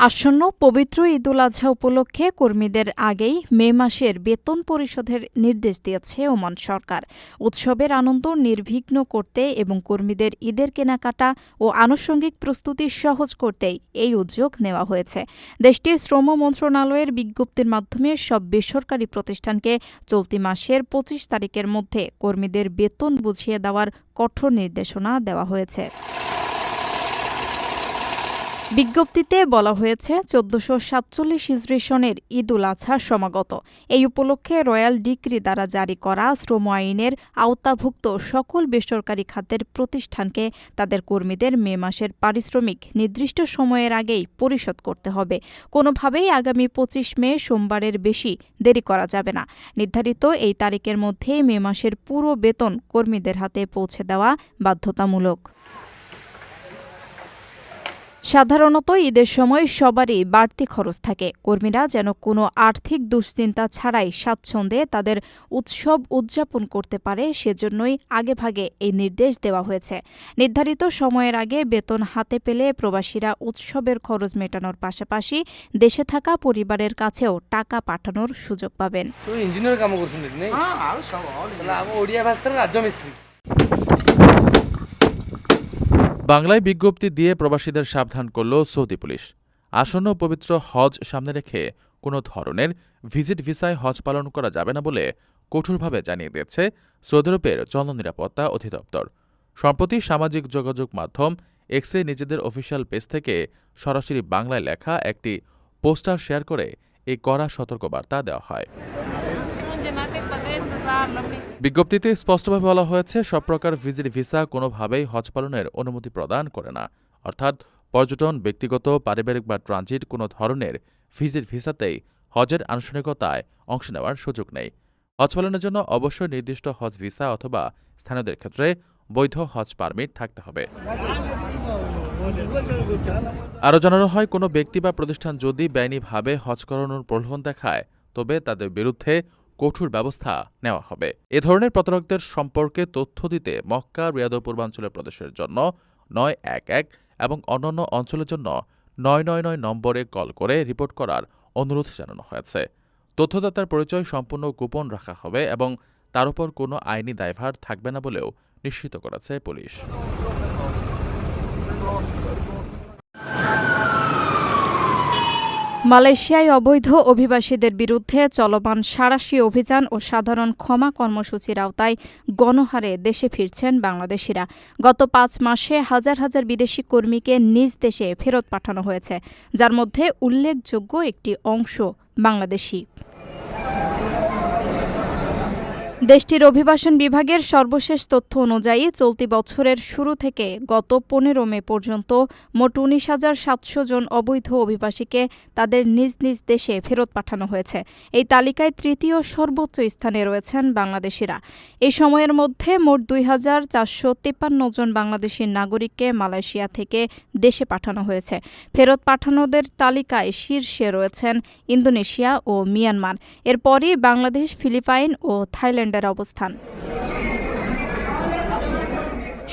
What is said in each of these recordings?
আসন্ন পবিত্র ঈদুল আজহা উপলক্ষে কর্মীদের আগেই মে মাসের বেতন পরিশোধের নির্দেশ দিয়েছে ওমান সরকার। উৎসবের আনন্দ নির্বিঘ্ন করতে এবং কর্মীদের ঈদের কেনাকাটা ও আনুষঙ্গিক প্রস্তুতি সহজ করতেই এই উদ্যোগ নেওয়া হয়েছে। দেশটির শ্রম মন্ত্রণালয়ের বিজ্ঞপ্তির মাধ্যমে সব বেসরকারি প্রতিষ্ঠানকে চলতি মাসের ২৫ তারিখের মধ্যে কর্মীদের বেতন বুঝিয়ে দেওয়ার কঠোর নির্দেশনা দেওয়া হয়েছে। বিজ্ঞপ্তিতে বলা হয়েছে ১৪৪৭ হিজরি সনের ঈদুল আজহা সমাগত। এই উপলক্ষে রয়্যাল ডিক্রি দ্বারা জারি করা শ্রম আইনের আওতাভুক্ত সকল বেসরকারি খাতের প্রতিষ্ঠানকে তাদের কর্মীদের মে মাসের পারিশ্রমিক নির্দিষ্ট সময়ের আগেই পরিশোধ করতে হবে। কোনোভাবেই আগামী ২৫ মে সোমবারের বেশি দেরি করা যাবে না। নির্ধারিত এই তারিখের মধ্যে মে মাসের পুরো বেতন কর্মীদের হাতে পৌঁছে দেওয়া বাধ্যতামূলক। সাধারণত ঈদের সময় সবারই বাড়তি খরচ থাকে। কর্মীরা যেন কোনো আর্থিক দুশ্চিন্তা ছাড়াই স্বাচ্ছন্দ্যে তাদের উৎসব উদযাপন করতে পারে, সেজন্যই আগেভাগে এই নির্দেশ দেওয়া হয়েছে। নির্ধারিত সময়ের আগে বেতন হাতে পেলে প্রবাসীরা উৎসবের খরচ মেটানোর পাশাপাশি দেশে থাকা পরিবারের কাছেও টাকা পাঠানোর সুযোগ পাবেন। বাংলায় বিজ্ঞপ্তি দিয়ে প্রবাসীদের সাবধান করল সৌদি পুলিশ। আসন্ন পবিত্র হজ সামনে রেখে কোনো ধরনের ভিজিট ভিসায় হজ পালন করা যাবে না বলে কঠোরভাবে জানিয়ে দিয়েছে সৌদি আরবের জননিরাপত্তা অধিদপ্তর। সম্প্রতি সামাজিক যোগাযোগ মাধ্যম এক্সে নিজেদের অফিসিয়াল পেজ থেকে সরাসরি বাংলায় লেখা একটি পোস্টার শেয়ার করে এই কড়া সতর্কবার্তা দেওয়া হয়। বিজ্ঞপ্তিতে স্পষ্টভাবে বলা হয়েছে, সব প্রকার ভিজিট ভিসা কোনোভাবেই হজ পালনের অনুমতি প্রদান করে না। অর্থাৎ পর্যটন, ব্যক্তিগত, পারিবারিক বা ট্রানজিট কোনো ধরনের ভিজিট ভিসাতেই হজের আনুষ্ঠানিকতায় অংশ নেওয়ার সুযোগ নেই। হজ পালনের জন্য অবশ্যই নির্দিষ্ট হজ ভিসা অথবা স্থানীয়দের ক্ষেত্রে বৈধ হজ পারমিট থাকতে হবে। আরও জানানো হয়, কোনো ব্যক্তি বা প্রতিষ্ঠান যদি বেআইনিভাবে হজ করানোর প্রলোভন দেখায় তবে তাদের বিরুদ্ধে কঠোর ব্যবস্থা নেওয়া হবে। এ ধরনের প্রতারকদের সম্পর্কে তথ্য দিতে মক্কা, রিয়াদ ও পূর্বাঞ্চলের প্রদেশের জন্য ৯১১ এবং অন্যান্য অঞ্চলের জন্য ৯৯৯ নম্বরে কল করে রিপোর্ট করার অনুরোধ জানানো হয়েছে। তথ্যদাতার পরিচয় সম্পূর্ণ গোপন রাখা হবে এবং তার উপর কোনো আইনি দায়ভার থাকবে না বলেও নিশ্চিত করেছে পুলিশ। মালয়েশিয়ায় অবৈধ অভিবাসীদের বিরুদ্ধে চলমান সাঁড়াশি অভিযান ও সাধারণ ক্ষমা কর্মসূচির আওতায় গণহারে দেশে ফিরছেন বাংলাদেশিরা। গত ৫ মাসে হাজার হাজার বিদেশি কর্মীকে নিজ দেশে ফেরত পাঠানো হয়েছে, যার মধ্যে উল্লেখযোগ্য একটি অংশ বাংলাদেশি। দেশটির অভিবাসন বিভাগের সর্বশেষ তথ্য অনুযায়ী চলতি বছরের শুরু থেকে গত ১৫ মে পর্যন্ত মোট ১৯,৭০০ জন অবৈধ অভিবাসীকে তাদের নিজ নিজ দেশে ফেরত পাঠানো হয়েছে। এই তালিকায় তৃতীয় সর্বোচ্চ স্থানে রয়েছেন বাংলাদেশিরা। এই সময়ের মধ্যে মোট ২,৪৫৩ জন বাংলাদেশি নাগরিককে মালয়েশিয়া থেকে দেশে পাঠানো হয়েছে। ফেরত পাঠানোদের তালিকায় শীর্ষে রয়েছেন ইন্দোনেশিয়া ও মিয়ানমার। এরপরই বাংলাদেশ, ফিলিপাইন ও থাইল্যান্ডের অবস্থান।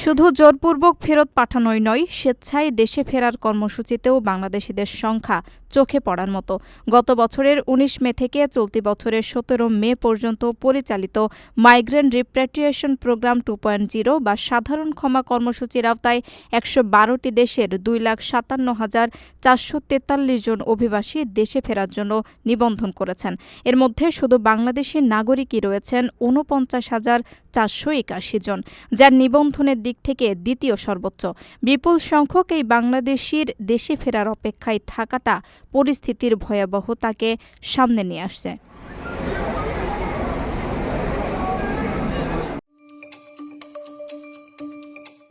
শুধু জোরপূর্বক ফেরত পাঠানোই নয়, স্বেচ্ছায় দেশে ফেরার কর্মসূচিতেও বাংলাদেশিদের সংখ্যা চোখে পড়ার মতো। গত বছরের ১৯ মে থেকে চলতি বছরের ১৭ মে পর্যন্ত পরিচালিত মাইগ্রেন্ট রিপ্যাট্রিয়েশন প্রোগ্রাম 2.0 বা সাধারণ ক্ষমা কর্মসূচির আওতায় ১১২টি দেশের ২,৫৭,৪৪৩ জন অভিবাসী দেশে ফেরার জন্য নিবন্ধন করেছেন। এর মধ্যে শুধু বাংলাদেশি নাগরিকই রয়েছেন ৪৯,৪৮১ জন, যার নিবন্ধনের দিক থেকে দ্বিতীয় সর্বোচ্চ। বিপুল সংখ্যক এই বাংলাদেশির দেশে ফেরার অপেক্ষায় থাকাটা পরিস্থিতির ভয়াবহতাকে সামনে নিয়ে আসছে।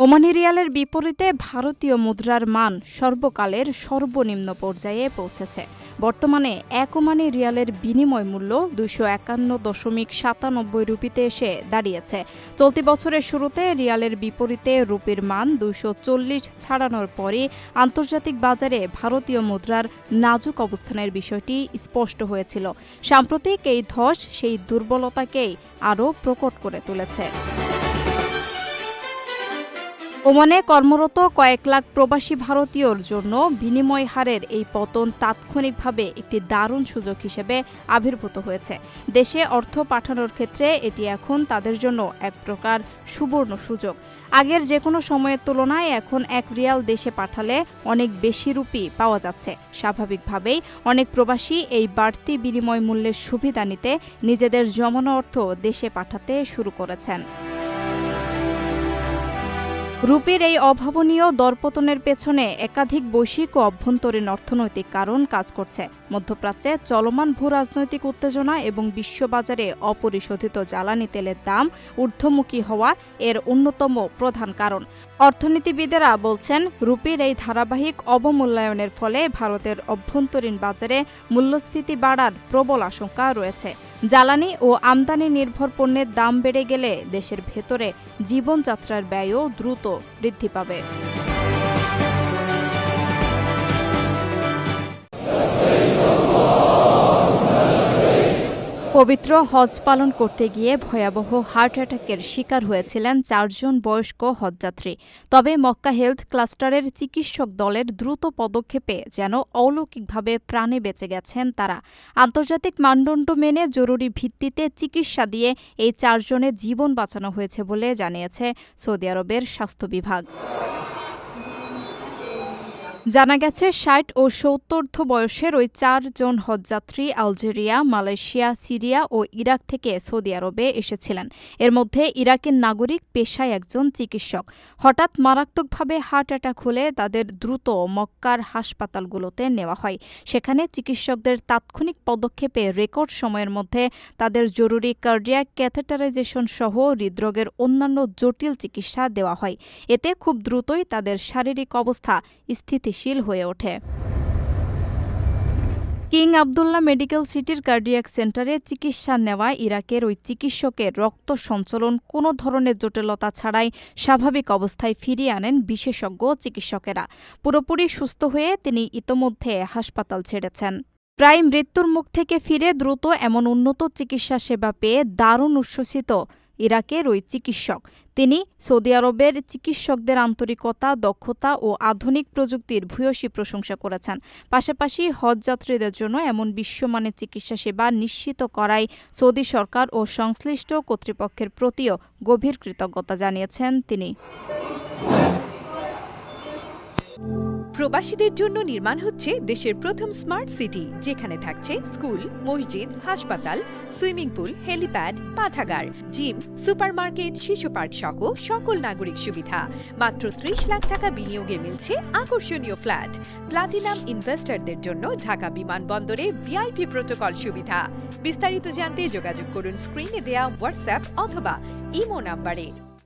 ওমানি রিয়ালের বিপরীতে ভারতীয় মুদ্রার মান সর্বকালের সর্বনিম্ন পর্যায়ে পৌঁছেছে। বর্তমানে এক ওমানি রিয়ালের বিনিময় মূল্য ২৫১.৯৭ রুপিতে এসে দাঁড়িয়েছে। চলতি বছরের শুরুতে রিয়ালের বিপরীতে রুপির মান ২৪০ ছাড়ানোর পরই আন্তর্জাতিক বাজারে ভারতীয় মুদ্রার নাজুক অবস্থানের বিষয়টি স্পষ্ট হয়েছিল। সাম্প্রতিক এই ধস সেই দুর্বলতাকেই আরও প্রকট করে তুলেছে। ওমানে কর্মরত কয়েক লাখ প্রবাসী ভারতীয়র জন্য বিনিময় হারের এই পতন তাৎক্ষণিকভাবে একটি দারুণ সুযোগ হিসেবে আবির্ভূত হয়েছে। দেশে অর্থ পাঠানোর ক্ষেত্রে এটি এখন তাদের জন্য এক প্রকার সুবর্ণ সুযোগ। আগের যে কোনো সময়ের তুলনায় এখন 1 রিয়াল দেশে পাঠালে অনেক বেশি রুপি পাওয়া যাচ্ছে। স্বাভাবিকভাবেই অনেক প্রবাসী এই বাড়তি বিনিময় মূল্যের সুবিধা নিতে নিজেদের জমানো অর্থ দেশে পাঠাতে শুরু করেছেন। রুপির এই অভাবনীয় দরপতনের পেছনে একাধিক বৈশ্বিক ও অভ্যন্তরীণ অর্থনৈতিক কারণ কাজ করছে। মধ্যপ্রাচ্যে চলমান ভূরাজনৈতিক উত্তেজনা এবং বিশ্ববাজারে অপরিশোধিত জ্বালানি তেলের দাম ঊর্ধ্বমুখী হওয়া এর অন্যতম প্রধান কারণ। অর্থনীতিবিদেরা বলছেন, রুপির এই ধারাবাহিক অবমূল্যায়নের ফলে ভারতের অভ্যন্তরীণ বাজারে মূল্যস্ফীতি বাড়ার প্রবল আশঙ্কা রয়েছে। জ্বালানি ও আমদানি নির্ভর পণ্যের দাম বেড়ে গেলে দেশের ভেতরে জীবনযাত্রার ব্যয়ও দ্রুত বৃদ্ধি পাবে। পবিত্র হজ পালন করতে গিয়ে ভয়াবহ হার্ট অ্যাটাকের শিকার হয়েছিলেন 4 জন বয়স্ক হজযাত্রী। তবে মক্কা হেলথ ক্লাস্টারের চিকিৎসক দলের দ্রুত পদক্ষেপে যেন অলৌকিকভাবে প্রাণে বেঁচে গেছেন তারা। আন্তর্জাতিক মানদণ্ড মেনে জরুরি ভিত্তিতে চিকিৎসা দিয়ে এই 4 জনের জীবন বাঁচানো হয়েছে বলে জানিয়েছে সৌদি আরবের স্বাস্থ্য বিভাগ। জানা গেছে 60 ও 70 বয়সের ওই 4 জন হজযাত্রী আলজেরিয়া, মালয়েশিয়া, সিরিয়া ও ইরাক থেকে সৌদি আরবে এসেছিলেন। এর মধ্যে ইরাকের নাগরিক পেশায় একজন চিকিৎসক। হঠাৎ মারাত্মকভাবে হার্ট অ্যাটাক হলে তাদের দ্রুত মক্কার হাসপাতালগুলোতে নেওয়া হয়। সেখানে চিকিৎসকদের তাৎক্ষণিক পদক্ষেপে রেকর্ড সময়ের মধ্যে তাদের জরুরি কার্ডিয়াক ক্যাথেটারাইজেশন সহ হৃদরোগের অন্যান্য জটিল চিকিৎসা দেওয়া হয়। এতে খুব দ্রুতই তাদের শারীরিক অবস্থা স্থিতিশীল হয়ে ওঠে। কিং আবদুল্লাহ মেডিকেল সিটির কার্ডিয়াক সেন্টারে চিকিৎসা নেওয়া ইরাকের ওই চিকিৎসকের রক্ত সঞ্চালন কোনো ধরনের জটিলতা ছাড়াই স্বাভাবিক অবস্থায় ফিরিয়ে আনেন বিশেষজ্ঞ চিকিৎসকেরা। পুরোপুরি সুস্থ হয়ে তিনি ইতোমধ্যে হাসপাতাল ছেড়েছেন। প্রায় মৃত্যুর মুখ থেকে ফিরে দ্রুত এমন উন্নত চিকিৎসা সেবা পেয়ে দারুণ উচ্ছ্বসিত ইরাকের ওই চিকিৎসক। তিনি সৌদি আরবের চিকিৎসকদের আন্তরিকতা, দক্ষতা ও আধুনিক প্রযুক্তির ভূয়সী প্রশংসা করেছেন। পাশাপাশি হজযাত্রীদের জন্য এমন বিশ্বমানের চিকিৎসা সেবা নিশ্চিত করায় সৌদি সরকার ও সংশ্লিষ্ট কর্তৃপক্ষের প্রতিও গভীর কৃতজ্ঞতা জানিয়েছেন তিনি। প্রবাসীদের জন্য নির্মাণ হচ্ছে দেশের প্রথম স্মার্ট সিটি, যেখানে থাকছে স্কুল, মসজিদ, হাসপাতাল, সুইমিং পুল, হেলিপ্যাড, পাঠাগার, জিম, সুপারমার্কেট, শিশু পার্ক সহ সকল নাগরিক সুবিধা। মাত্র 30 লাখ টাকা বিনিয়োগে মিলছে আকর্ষণীয় ফ্ল্যাট। প্লাটিনাম ইনভেস্টরদের জন্য ঢাকা বিমানবন্দরে ভিআইপি প্রোটোকল সুবিধা। বিস্তারিত জানতে যোগাযোগ করুন স্ক্রিনে দেয়া হোয়াটসঅ্যাপ অথবা ইমো নাম্বারে।